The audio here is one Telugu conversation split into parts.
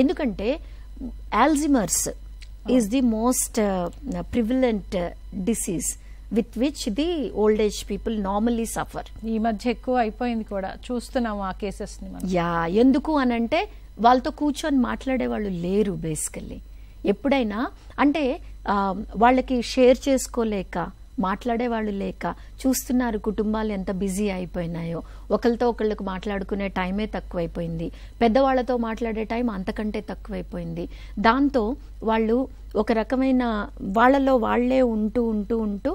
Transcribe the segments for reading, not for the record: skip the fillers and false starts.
ఎందుకంటే Alzheimer's is the most prevalent disease with which the old age people normally suffer. ఈ మధ్య ఎక్కువ అయిపోయింది కూడా, చూస్తున్నాము ఆ కేసెస్ ని. యా, ఎందుకు అనంటే వాళ్ళతో కూర్చొని మాట్లాడే వాళ్ళు లేరు బేసికల్లీ. ఎప్పుడైనా అంటే వాళ్ళకి షేర్ చేసుకోలేక, మాట్లాడే వాళ్ళు లేక, చూస్తున్నారు కుటుంబాలు ఎంత బిజీ అయిపోయినాయో, ఒకరితో ఒకళ్ళకు మాట్లాడుకునే టైమే తక్కువైపోయింది, పెద్దవాళ్లతో మాట్లాడే టైం అంతకంటే తక్కువైపోయింది. దాంతో వాళ్ళు ఒక రకమైన వాళ్ళలో వాళ్లే ఉంటూ ఉంటూ ఉంటూ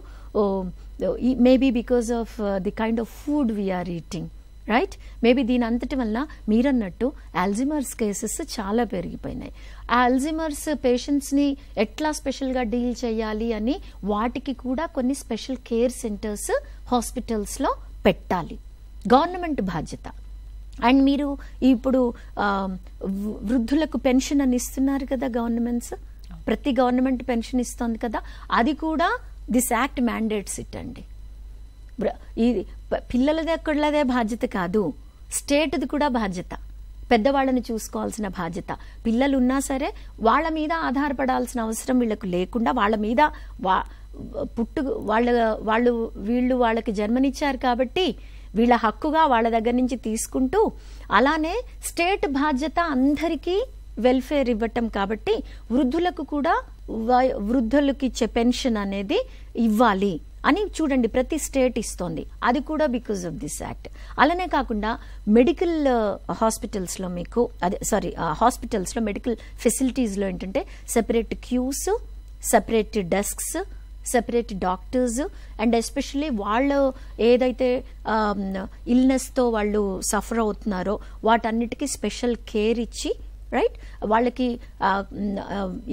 maybe because of the kind of food we are eating, right? Maybe దీని అంతటి వల్ల మీరన్నట్టు ఆల్జిమర్స్ కేసెస్ చాలా పెరిగిపోయినాయి. ఆ ఆల్జిమర్స్ పేషెంట్స్ని ఎట్లా స్పెషల్గా డీల్ చేయాలి అని వాటికి కూడా కొన్ని స్పెషల్ కేర్ సెంటర్స్ హాస్పిటల్స్లో పెట్టాలి, గవర్నమెంట్ బాధ్యత. అండ్ మీరు ఇప్పుడు వృద్ధులకు పెన్షన్ అని ఇస్తున్నారు కదా గవర్నమెంట్స్, ప్రతి గవర్నమెంట్ పెన్షన్ ఇస్తుంది కదా, అది కూడా దిస్ యాక్ట్ మ్యాండేట్స్ ఇట్ అండి. ఇది పిల్లలదే ఒక్కళ్ళదే బాధ్యత కాదు, స్టేట్ది కూడా బాధ్యత, పెద్దవాళ్ళని చూసుకోవాల్సిన బాధ్యత. పిల్లలు ఉన్నా సరే వాళ్ళ మీద ఆధారపడాల్సిన అవసరం వీళ్ళకు లేకుండా, వాళ్ళ మీద వీళ్ళు వాళ్ళకి జన్మనిచ్చారు కాబట్టి వీళ్ళ హక్కుగా వాళ్ళ దగ్గర నుంచి తీసుకుంటూ, అలానే స్టేట్ బాధ్యత అందరికీ వెల్ఫేర్ ఇవ్వటం కాబట్టి వృద్ధులకు కూడా వృద్ధులకు ఇచ్చే పెన్షన్ అనేది ఇవ్వాలి అని చూడండి ప్రతి స్టేట్ ఇస్తోంది, అది కూడా బికాజ్ ఆఫ్ దిస్ యాక్ట్. అలానే కాకుండా మెడికల్ హాస్పిటల్స్లో మీకు హాస్పిటల్స్లో మెడికల్ ఫెసిలిటీస్లో ఏంటంటే separate queues, separate desks, separate doctors, and especially వాళ్ళు ఏదైతే ఇల్నెస్తో వాళ్ళు సఫర్ అవుతున్నారో వాటన్నిటికీ స్పెషల్ కేర్ ఇచ్చి, రైట్, వాళ్ళకి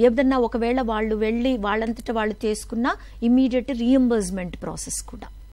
ఏదన్నా ఒకవేళ వాళ్ళు వెళ్ళి వాళ్ళంతటా వాళ్ళు చేసుకున్న ఇమ్మీడియట్ రీఎంబర్స్మెంట్ ప్రాసెస్ కూడా